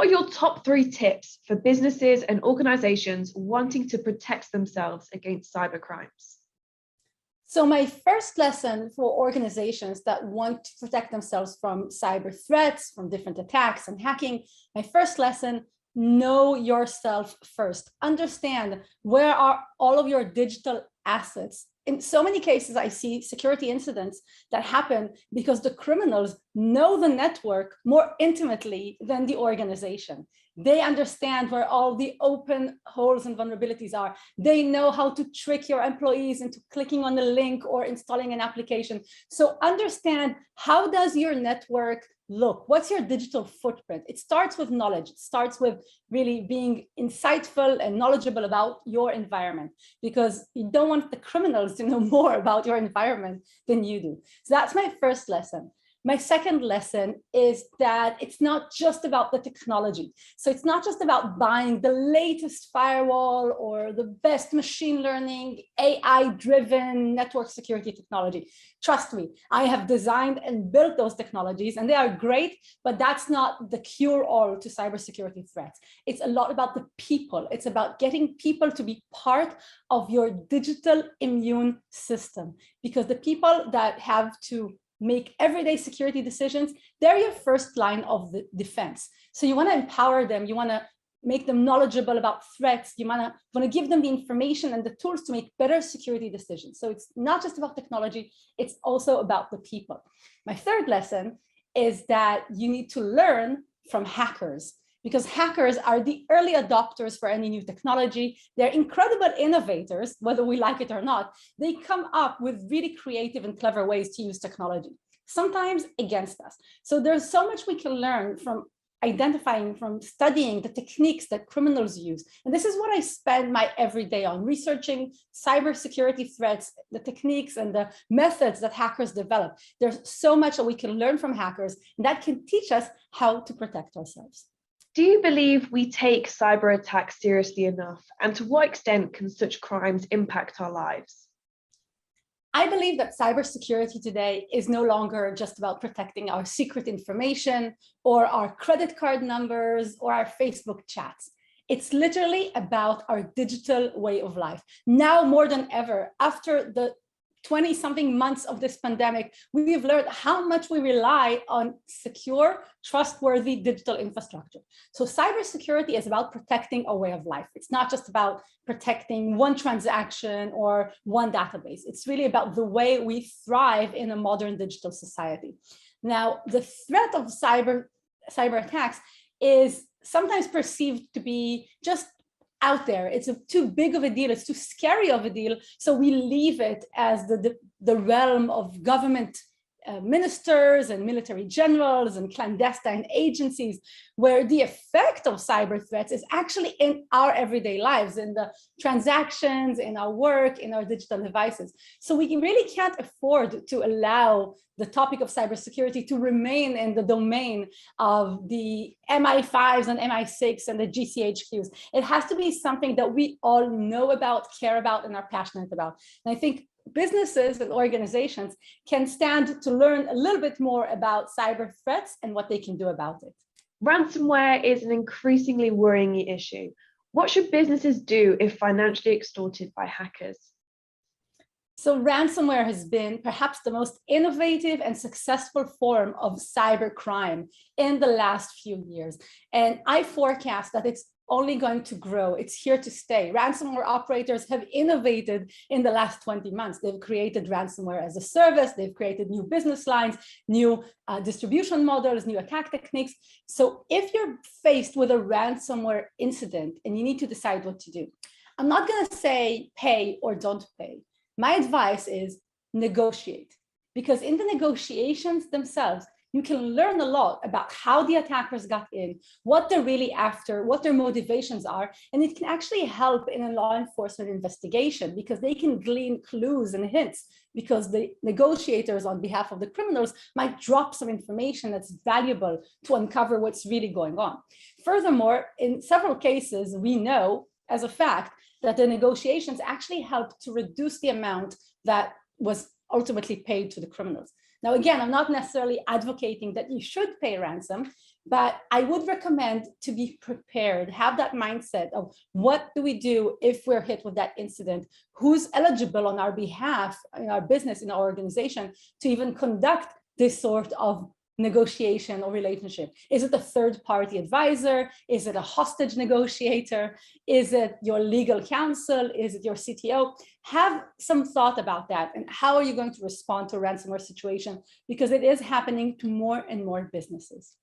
What are your top 3 tips for businesses and organizations wanting to protect themselves against cybercrimes? So my first lesson for organizations that want to protect themselves from cyber threats, from different attacks and hacking, my first lesson: know yourself first. Understand where are all of your digital assets. In so many cases, I see security incidents that happen because the criminals know the network more intimately than the organization. They understand where all the open holes and vulnerabilities are. They know how to trick your employees into clicking on a link or installing an application. So understand, how does your network look? What's your digital footprint? It starts with knowledge. It starts with really being insightful and knowledgeable about your environment, because you don't want the criminals to know more about your environment than you do. So that's my first lesson. My second lesson is that it's not just about the technology. So it's not just about buying the latest firewall or the best machine learning, AI-driven network security technology. Trust me, I have designed and built those technologies, and they are great, but that's not the cure-all to cybersecurity threats. It's a lot about the people. It's about getting people to be part of your digital immune system, because the people that have to make everyday security decisions, they're your first line of the defense. So you want to empower them. You want to make them knowledgeable about threats. You want to give them the information and the tools to make better security decisions. So it's not just about technology, it's also about the people. My third lesson is that you need to learn from hackers, because hackers are the early adopters for any new technology. They're incredible innovators, whether we like it or not. They come up with really creative and clever ways to use technology, sometimes against us. So there's so much we can learn from identifying, from studying the techniques that criminals use. And this is what I spend my everyday on, researching cybersecurity threats, the techniques and the methods that hackers develop. There's so much that we can learn from hackers, and that can teach us how to protect ourselves. Do you believe we take cyber attacks seriously enough? And to what extent can such crimes impact our lives? I believe that cybersecurity today is no longer just about protecting our secret information or our credit card numbers or our Facebook chats. It's literally about our digital way of life. Now more than ever, after the 20-something months of this pandemic, we've learned how much we rely on secure, trustworthy digital infrastructure. So cybersecurity is about protecting a way of life. It's not just about protecting one transaction or one database. It's really about the way we thrive in a modern digital society. Now, the threat of cyber attacks is sometimes perceived to be just out there. It's too big of a deal. It's too scary of a deal. So we leave it as the realm of government ministers and military generals and clandestine agencies, where the effect of cyber threats is actually in our everyday lives, in the transactions, in our work, in our digital devices. So we really can't afford to allow the topic of cybersecurity to remain in the domain of the MI5s and MI6 and the GCHQs. It has to be something that we all know about, care about, and are passionate about. And I think businesses and organizations can stand to learn a little bit more about cyber threats and what they can do about it. Ransomware is an increasingly worrying issue. What should businesses do if financially extorted by hackers? So ransomware has been perhaps the most innovative and successful form of cybercrime in the last few years. And I forecast that it's only going to grow. It's here to stay. Ransomware operators have innovated in the last 20 months. They've created ransomware as a service. They've created new business lines, new distribution models, new attack techniques. So if you're faced with a ransomware incident and you need to decide what to do, I'm not going to say pay or don't pay. My advice is negotiate, because in the negotiations themselves, you can learn a lot about how the attackers got in, what they're really after, what their motivations are, and it can actually help in a law enforcement investigation, because they can glean clues and hints, because the negotiators on behalf of the criminals might drop some information that's valuable to uncover what's really going on. Furthermore, in several cases, we know as a fact that the negotiations actually helped to reduce the amount that was ultimately paid to the criminals. Now, again, I'm not necessarily advocating that you should pay ransom, but I would recommend to be prepared, have that mindset of what do we do if we're hit with that incident? Who's eligible on our behalf in our business, in our organization, to even conduct this sort of negotiation or relationship? Is it a third-party advisor? Is it a hostage negotiator? Is it your legal counsel? Is it your CTO? Have some thought about that, and how are you going to respond to a ransomware situation? Because it is happening to more and more businesses.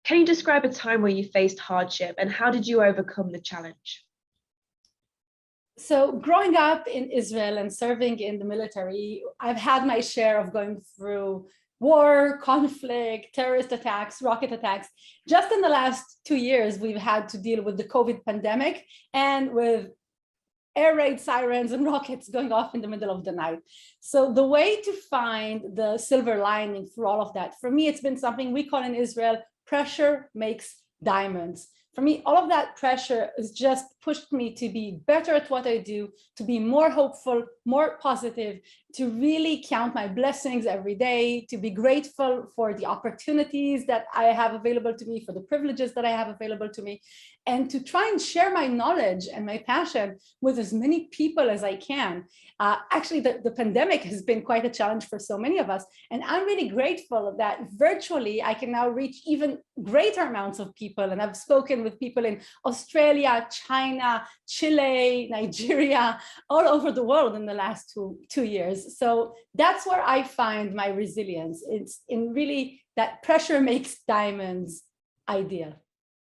Can you describe a time where you faced hardship, and how did you overcome the challenge? So growing up in Israel and serving in the military, I've had my share of going through war, conflict, terrorist attacks, rocket attacks. Just in the last 2 years, we've had to deal with the COVID pandemic and with air raid sirens and rockets going off in the middle of the night. So the way to find the silver lining through all of that, for me, it's been something we call in Israel, pressure makes diamonds. For me, all of that pressure has just pushed me to be better at what I do, to be more hopeful, more positive, to really count my blessings every day, to be grateful for the opportunities that I have available to me, for the privileges that I have available to me, and to try and share my knowledge and my passion with as many people as I can. Actually, the pandemic has been quite a challenge for so many of us, and I'm really grateful that virtually I can now reach even greater amounts of people, and I've spoken with people in Australia, China, Chile, Nigeria, all over the world in the last two years. So that's where I find my resilience. It's in really that pressure makes diamonds ideal.